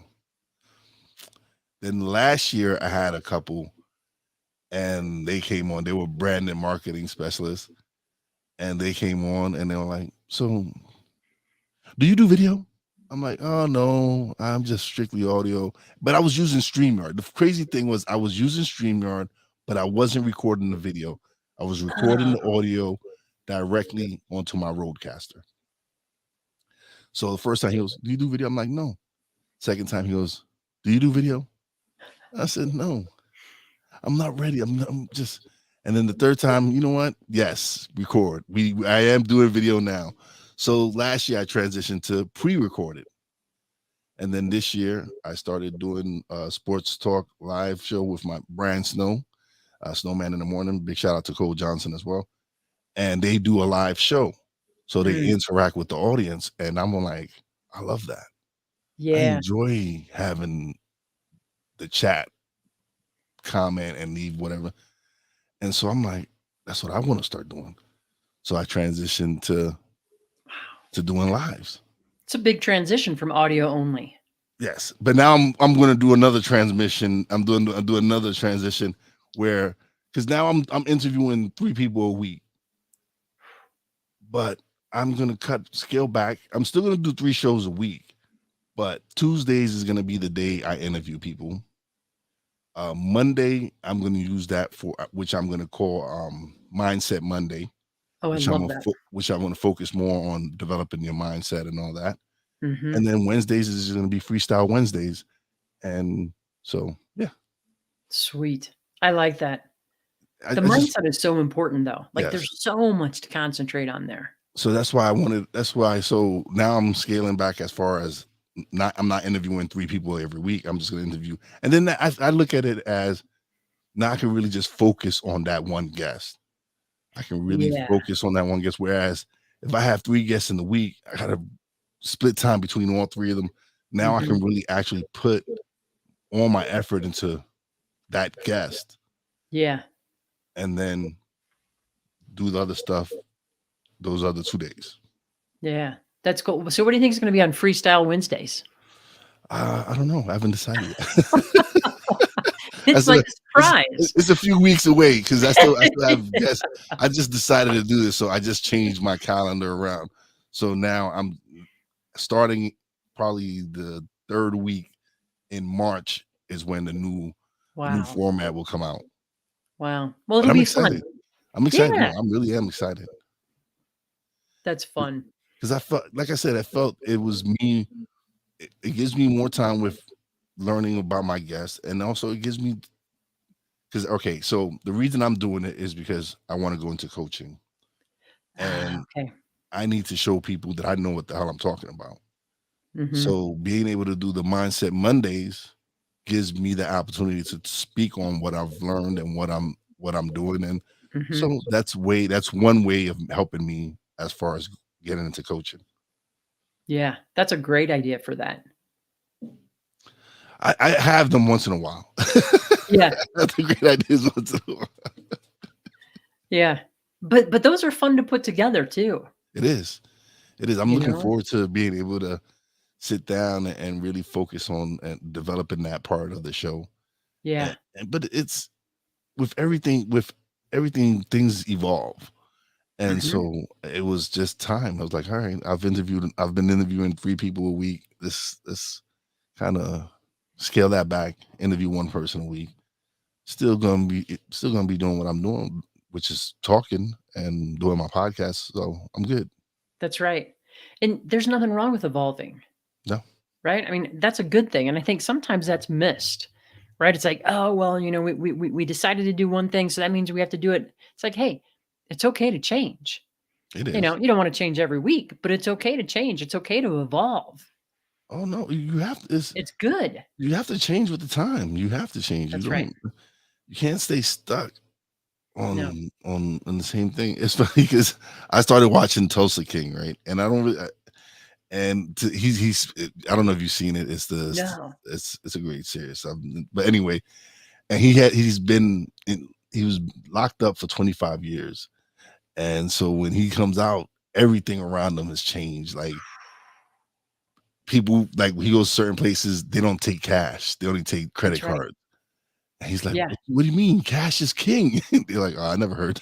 Then last year I had a couple and they came on. They were brand and marketing specialists, and they came on and they were like, "So, do you do video?" I'm like, "Oh no, I'm just strictly audio." But I was using StreamYard. The crazy thing was I was using StreamYard, but I wasn't recording the video. I was recording Oh, the audio directly onto my Rodecaster. So the first time he goes, "Do you do video?" I'm like, "No." Second time he goes, "Do you do video?" I said, "No." I'm not ready. I'm just. And then the third time, you know what? Yes, record. I am doing video now. So last year I transitioned to pre-recorded, and then this year I started doing sports talk live show with my brand Snow, Snowman in the Morning. Big shout out to Cole Johnson as well. And they do a live show, so they mm, interact with the audience, and I'm like, I love that. I yeah. enjoy having the chat, comment, and leave whatever. And so I'm like, that's what I want to start doing. So I transitioned to doing lives. It's a big transition from audio only. Yes, but now I'm going to do another transmission. I'm do another transition where, because now I'm interviewing 3 people a week, but I'm going to scale back. I'm still going to do 3 shows a week, but Tuesdays is going to be the day I interview people. Monday I'm going to use that for which I'm going to call Mindset Monday, Oh, I love that. which I'm going to focus more on developing your mindset and all that. Mhm. And then Wednesdays is going to be Freestyle Wednesdays, and so yeah. Sweet. I like that. The I just mindset is so important, though. Like, yes. there's so much to concentrate on there. So that's why so now I'm scaling back as far as I'm not interviewing 3 people every week. I'm just going to interview, and then I look at it as now I can really just focus on that one guest. I can really Yeah. focus on that one guest. Whereas if I have 3 guests in the week, I gotta split time between all 3 of them. Now I Mhm. can really actually put all my effort into that guest Yeah. and then do the other stuff those other 2 days. Yeah. That's cool. So what do you think is gonna be on Freestyle Wednesdays? I don't know. I haven't decided yet. It's That's like a a surprise. it's a few weeks away because I still have guests. I just decided to do this, so I just changed my calendar around. So now I'm starting probably the 3rd week in March is when the new Wow. format will come out. Wow. Well, But it'll I'm be fun. excited. I'm excited. No, Yeah. I really am excited That's fun. because I felt, like I said, I felt it was me. It gives me more time with learning about my guests, and also it gives me because okay, so the reason I'm doing it is because I want to go into coaching, Ah, and okay. I need to show people that I know what the hell I'm talking about. Mhm. So being able to do the Mindset Mondays gives me the opportunity to speak on what I've learned and what I'm doing, and Mhm. so that's one way of helping me as far as getting into coaching. Yeah. That's a great idea for that. I have them once in a while. Yeah. That's a great ideas once in a while. Yeah. But those are fun to put together too, It is. It is. I'm you looking know? forward to being able to sit down and really focus on and developing that part of the show. Yeah. But it's with everything things evolve. And Mhm. so it was just time. I was like, all right, I've been interviewing 3 people a week. This kind of scale that back, interview 1 person a week. Still gonna be doing what I'm doing, which is talking and doing my podcast. So I'm good. That's right. And there's nothing wrong with evolving, No, right? I mean, that's a good thing, and I think sometimes that's missed, right? It's like, "Oh, well, we decided to do one thing, so that means we have to do it." It's like, "Hey, it's okay to change." it is. You don't wanna change every week, but it's okay to change. It's okay to evolve. Oh no, you have it's It's good. you have to change with the time. You have to change. That's right. You can't stay stuck No. on the same thing. It's funny because I started watching Tulsa King, right? And I don't really he's I don't know if you've seen it. No. It's a great series. But anyway, and he was locked up for 25 years. And so when he comes out, everything around him has changed. Like people, like he goes certain places, they don't take cash. They only take credit That's right. cards. And he's like, Yeah. what do you mean? Cash is king. They're like, oh, I never heard.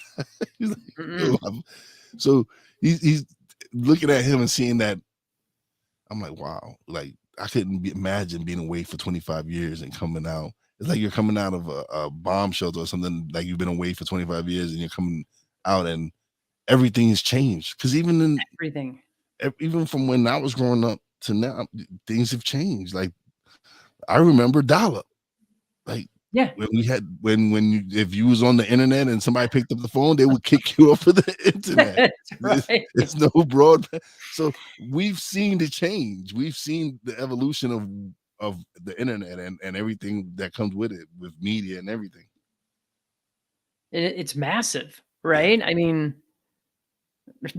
He's like, yo, Mm-mm. so he's looking at him and seeing that. I'm like, wow, like I couldn't imagine being away for 25 years and coming out. It's like you're coming out of a bomb shelter or something. Like you've been away for 25 years and you're coming out and everything has changed. Because Everything. even from when I was growing up to now, things have changed. Like I remember dial-up. Like Yeah. when we had if you was on the internet and somebody picked up the phone, they would kick you off of the internet. That's There's, right. there's no broadband. So we've seen the change. We've seen the evolution of the internet and everything that comes with it, with media and everything. It's massive, Yeah. right? I mean,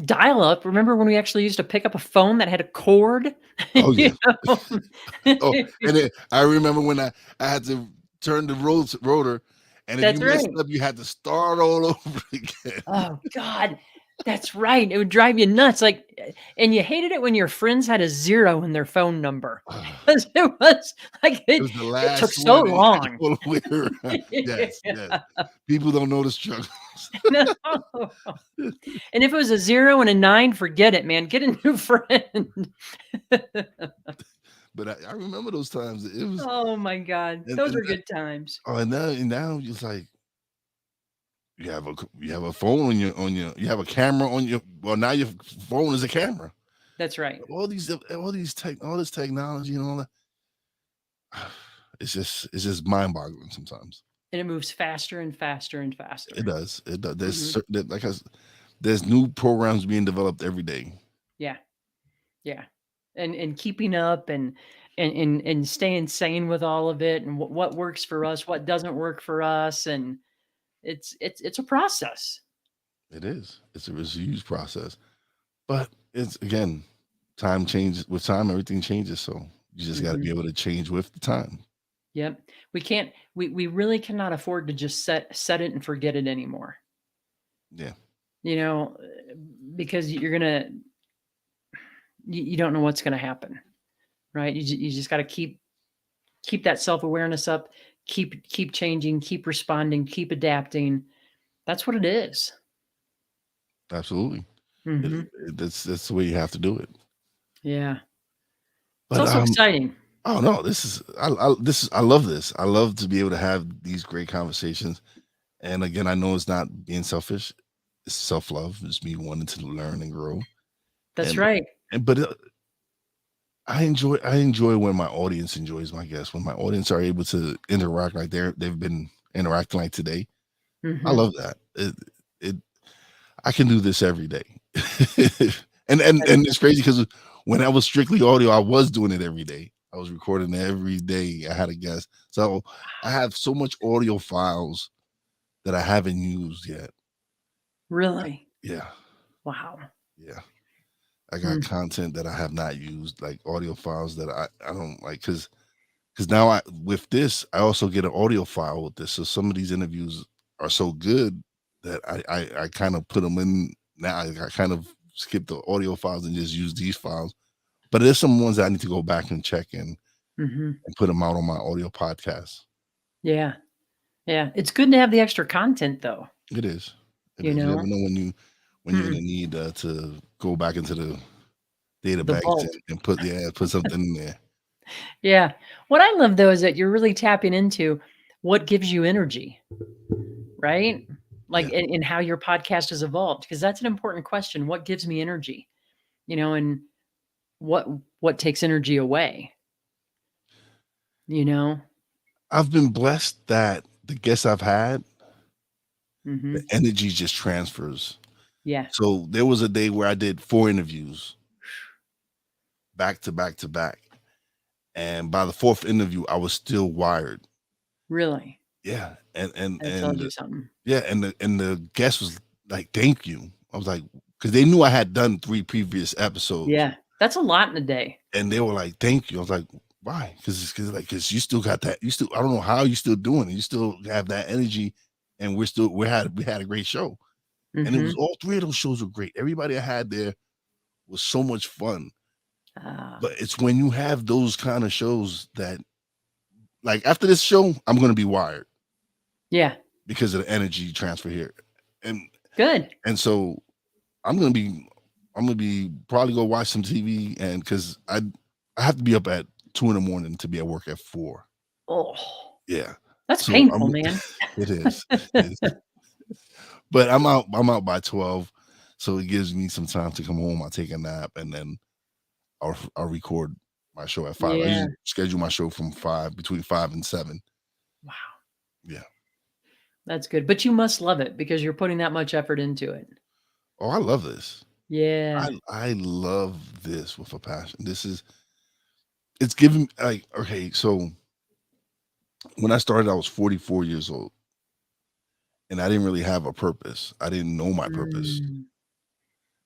Dial up. Remember when we actually used to pick up a phone that had a cord? Oh, You yeah. know? Oh, and then I remember when I had to turn the rotor, and if you That's messed right. up, you had to start all over again. Oh god, that's right. It would drive you nuts, like, and you hated it when your friends had a 0 in their phone number, 'cause it was like It was the it took last so one, and you had to long. go all the way around. Yes, yes. People don't know the struggle. No. And if it was a 0 and a 9, forget it, man. Get a new friend. But I remember those times. It was Oh my god. Those and were good times. oh, and now it's like you have a phone on your you have a camera on your well, now your phone is a camera. That's right. All this technology and all that. It's just mind-boggling sometimes. And it moves faster and faster and It faster. does. It does. Mhm. There's new programs being developed every day. Yeah. Yeah. And keeping up and staying sane with all of it and what works for us, what doesn't work for us, and it's a process. It is. It's a huge process. But it's again, time changes with time, everything changes. So you just gotta be Mhm. able to change with the time. Yep. We really cannot afford to just set it and forget it anymore. Yeah, You know, because you're gonna you don't know what's gonna happen, right? You just got to keep that self awareness up, keep changing, keep responding, keep adapting. That's what it is. absolutely. Mhm. That's the way you have to do it. Yeah. It's But also exciting. oh no, I love this. I love to be able to have these great conversations. And again, I know it's not being selfish. It's self-love. It's me wanting to learn and grow. That's And right. but I enjoy when my audience enjoys my guests, when my audience are able to interact like they've been interacting like today. I Mhm. love that. It I can do this every day. and That and is and it's crazy because when I was strictly audio, I was doing it every day. I was recording every day. I had a guest. So I have so much audio files that I haven't used yet. really. Yeah. Wow. Yeah. I got Mm. content that I have not used, like audio files that I don't like because now I with this, I also get an audio file with this. So some of these interviews are so good that I kind of put them in now. I kind of skip the audio files and just use these files. But there's some ones that I need to go back and check in Mhm. and put them out on my audio podcast. Yeah. Yeah. It's good to have the extra content though, It is. It you is. You never know? know when you're gonna Mm. need to go back into the The database vault. and put something in there. Yeah. What I love though is that you're really tapping into what gives you energy, right? Like Yeah, in how your podcast has evolved, because that's an important question. What gives me energy? You know, and what what takes energy away, you know? I've been blessed that the guests I've had, the Mhm. energy just transfers. Yeah. So there was a day where I did 4 interviews back to back to back, and by the 4th interview, I was still wired. Really. Yeah, and and That tells and you something. yeah, and the guest was like, "Thank you." I was like, because they knew I had done 3 previous episodes, Yeah. That's a lot in a day. and they were like, "Thank you." I was like, "Why?" Because you still got that. You still I don't know how you still doing it. You still have that energy, and we had a great show, and it was Mhm. all 3 of those shows were great. Everybody I had there was so much fun. Ah. But it's when you have those kind of shows that like after this show, I'm gonna be wired Yeah. because of the energy transfer here. And Good. and so I'm gonna be probably go watch some TV and because I have to be up at 2 in the morning to be at work at 4. Oh, Yeah. that's So painful, I'm man. it is. It is. But I'm out by 12. So it gives me some time to come home. I take a nap and then I'll record my show at 5. I Yeah. usually schedule my show from 5 between 5 and 7. Wow. Yeah. That's good. But you must love it because you're putting that much effort into it. Oh, I love this. I Yeah. I love this with a passion. It's giving like okay, so when I started, I was 44 years old and I didn't really have a purpose. I didn't know my purpose. Mm.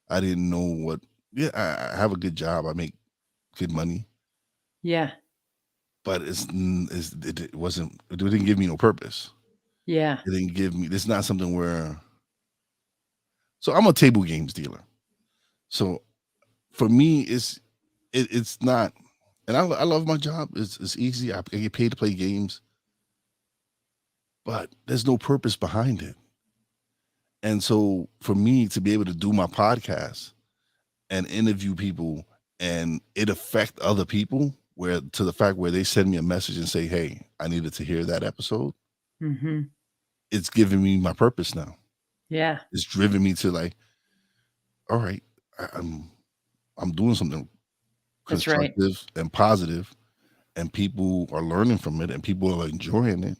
I didn't know what. Yeah, I have a good job. I make good money, Yeah. but it wasn't. It didn't give me no purpose. Yeah. It didn't give me. It's not something where. So I'm a table games dealer. So for me, it's not. And I love my job. It's easy. I get paid to play games, but there's no purpose behind it. And so for me to be able to do my podcast and interview people and it affect other people where to the fact where they send me a message and say, "Hey, I needed to hear that episode." Mhm. It's giving me my purpose now. Yeah. It's driven me to like, all right, I, I'm I'm doing something That's right. constructive and positive, and people are learning from it, and people are enjoying it.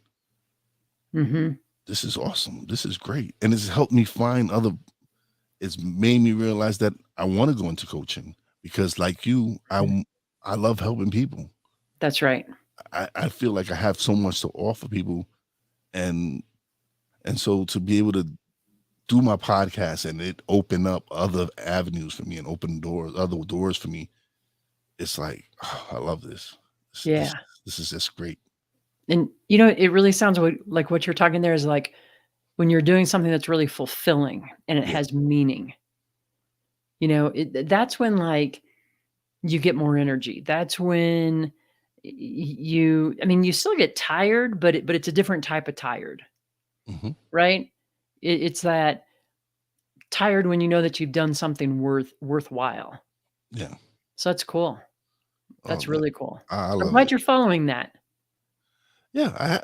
Mhm. This is awesome. This is great, and it's helped me find other. It's made me realize that I want to go into coaching because, like you, I love helping people. That's right. I feel like I have so much to offer people, and so to be able to do my podcast and it open up other avenues for me and open doors, other doors for me. It's like, oh, I love this. This, this. Yeah. this is just great. And, it really sounds like what you're talking there is like when you're doing something that's really fulfilling and it Yeah. has meaning, that's when, like, you get more energy. That's when you still get tired, but it's a different type of tired, Hmm. right? It's that tired when you know that you've done something worthwhile. Yeah. So that's cool. Oh, That's really cool. I I'm love glad it. you're following that. Yeah.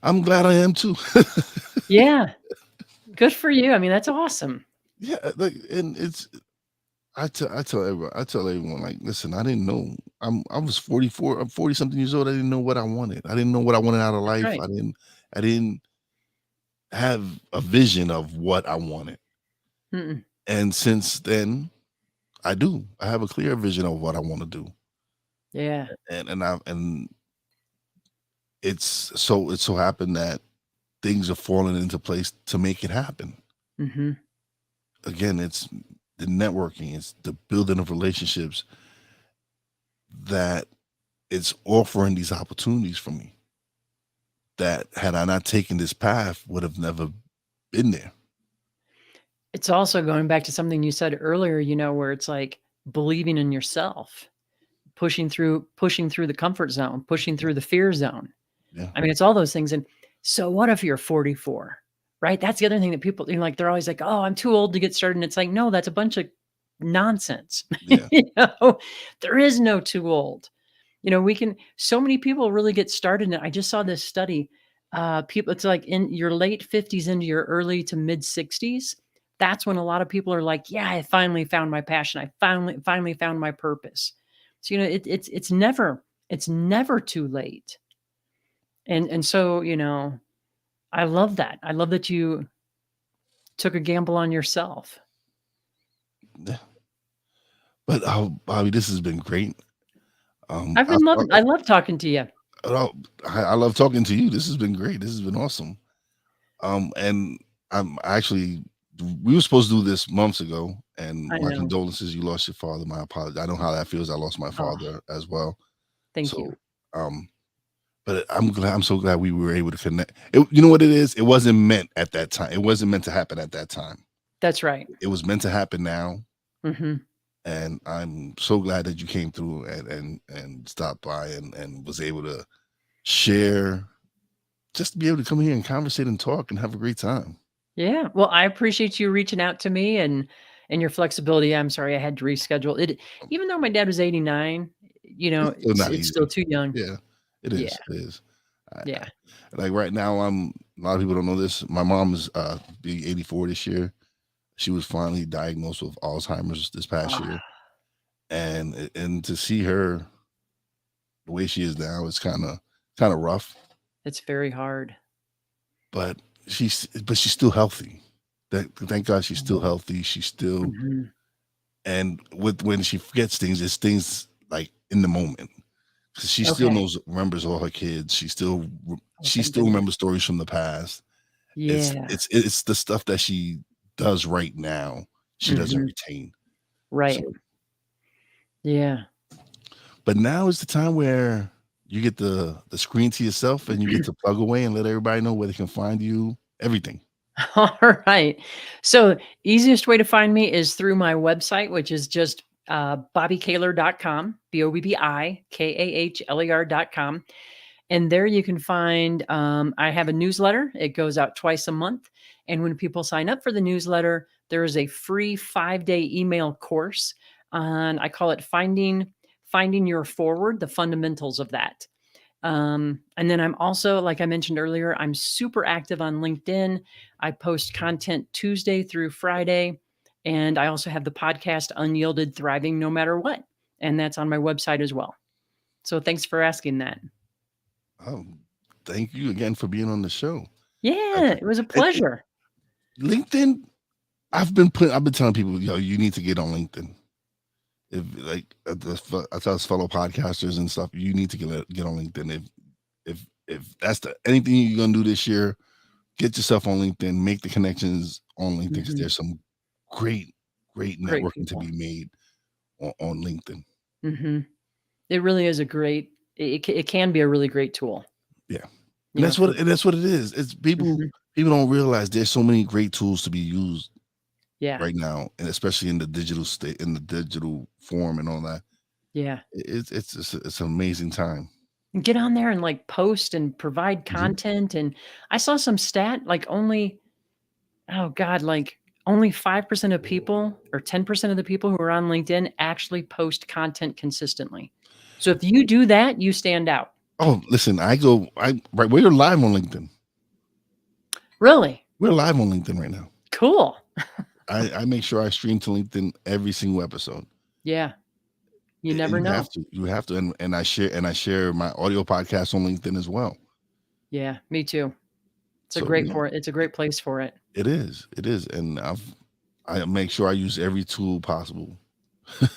I'm glad I am too. Yeah, good for you. I mean, that's awesome. Yeah. Like, and it's, I tell everyone, like, listen, I didn't know. I was 44. I'm 40 something years old. I didn't know what I wanted. I didn't know what I wanted out of That's life. right. I didn't have a vision of what I wanted. Mm-mm. And since then, I do. I have a clear vision of what I want to do. Yeah. And it's so happened that things are falling into place to make it happen. Mhm. Again, it's the networking, it's the building of relationships that it's offering these opportunities for me that had I not taken this path would have never been there. It's also going back to something you said earlier, where it's like believing in yourself, pushing through the comfort zone, pushing Yeah. through the fear zone. Yeah. I mean, it's all those things. And so what if you're 44, right? That's the other thing that people, like, they're always like, "Oh, I'm too old to get started." And it's like, no, that's a bunch of nonsense. Yeah. There is no too old. So many people really get started. And I just saw this study. People, it's like in your late 50s into your early to mid 60s. That's when a lot of people are like, yeah, I finally found my passion. I finally found my purpose. So, it's never too late. And so, I love that. I love that you took a gamble on yourself. Yeah. But Bobby, this has been great. I've I, been loving I love talking to you. oh, I love talking to you. This has been great. This has been awesome. And I'm actually we were supposed to do this months ago, and I my know. condolences. You lost your father. My apologies. I know how that feels. I lost my Oh, father as well. thank you. So, um, but I'm glad. I'm so glad we were able to connect. You know what it is? It wasn't meant at that time. It wasn't meant to happen at that time. That's right. It was meant to happen now, Mhm. and I'm so glad that you came through and stopped by and was able to share. Just to be able to come here and conversate and talk and have a great time. Yeah. Well, I appreciate you reaching out to me and your flexibility. I'm sorry I had to reschedule it. Even though my dad was 89, It's still it's not it's still easy. too young. Yeah, it Yeah. is. It is. Yeah. Like right now, a lot of people don't know this. My mom is being 84 this year. She was finally diagnosed with Alzheimer's this past Ah, year, and to see her the way she is now is kind of rough. it's very hard. But she's still healthy. Thank God she's still healthy. She's still Mhm. and with when she forgets things, it's things like in the moment. 'Cause she still Okay. remembers all her kids. Oh, She thank still goodness. remembers stories from the past. Yeah. It's the stuff that she does right now. she doesn't Mhm. retain. Right. So, Yeah. but now is the time where you get the screen to yourself and you get to plug away and let everybody know where they can find you, everything. All right. So, easiest way to find me is through my website, which is just bobbykahler.com, BOBBIKAHLER.com. And there you can find, I have a newsletter. It goes out twice a month. And when people sign up for the newsletter, there is a free 5-day email course on, I call it finding your forward, the fundamentals of that. And then I'm also, like I mentioned earlier, I'm super active on LinkedIn. I post content Tuesday through Friday. And I also have the podcast Unyielded Thriving No Matter What. And that's on my website as well. So thanks for asking that. Oh, thank you again for being on the show. Yeah, it was a And pleasure. LinkedIn, I've been telling people, you need to get on LinkedIn. If like I tell us fellow podcasters and stuff, you need to get on LinkedIn. If that's anything you're gonna do this year, get yourself on LinkedIn, make the connections on LinkedIn because Mhm. there's some great Great networking to people. be made on LinkedIn. Mhm. It really is a great it can be a really great tool, Yeah, you know, for that's what it is. It's Mhm. people don't realize there's so many great tools to be used Yeah. right now, and especially in the digital form and all that. Yeah. It's an amazing time. And get on there and, like, post and provide Mhm. content, and I saw some stat, like, only oh god, like, only 5% of people or 10% of the people who are on LinkedIn actually post content consistently. So if you do that, you stand out. Oh, listen, we're live on LinkedIn. Really? We're live on LinkedIn right now. Cool. I make sure I stream to LinkedIn every single episode. Yeah. You And never you have know. to. You have to. And I share my audio podcast on LinkedIn as well. Yeah, me too. So yeah, It's a great place for it. it is. It is. And I make sure I use every tool possible. I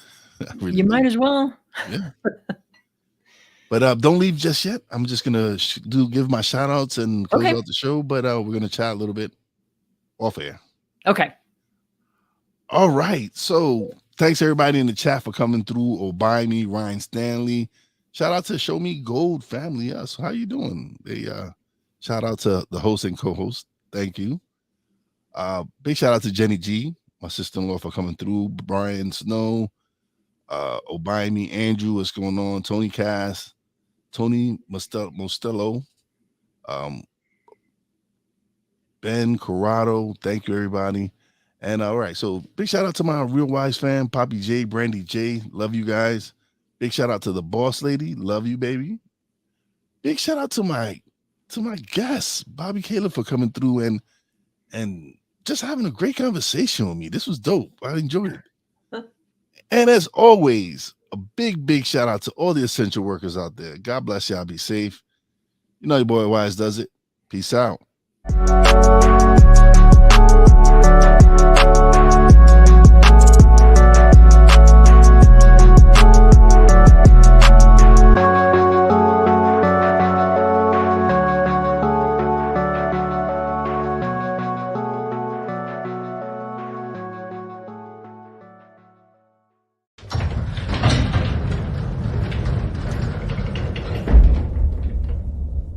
really You might do. as well. Yeah. But don't leave just yet. I'm just gonna give my shout outs and close Okay. out the show. But we're gonna chat a little bit off air. Okay. All right. So thanks everybody in the chat for coming through or buying me, Ryan Stanley. Shout out to Show Me Gold family. Yes. How you doing? They shout out to the host and co-host. Thank you. Big shout out to Jenny G, my sister-in-law, for coming through. Brian Snow, Obiami, Andrew, what's going on? Tony Cass, Tony Mostello, um, Ben Corrado. Thank you, everybody. And all right, so big shout out to my Real Wise fan, Poppy J, Brandy J. Love you guys. Big shout out to the boss lady. Love you, baby. Big shout out to my guests, Bobbi Kahler, for coming through and just having a great conversation with me. This was dope. I enjoyed it. And as always, a big shout out to all the essential workers out there. God bless y'all. Be safe. You know your boy Wise does it. Peace out.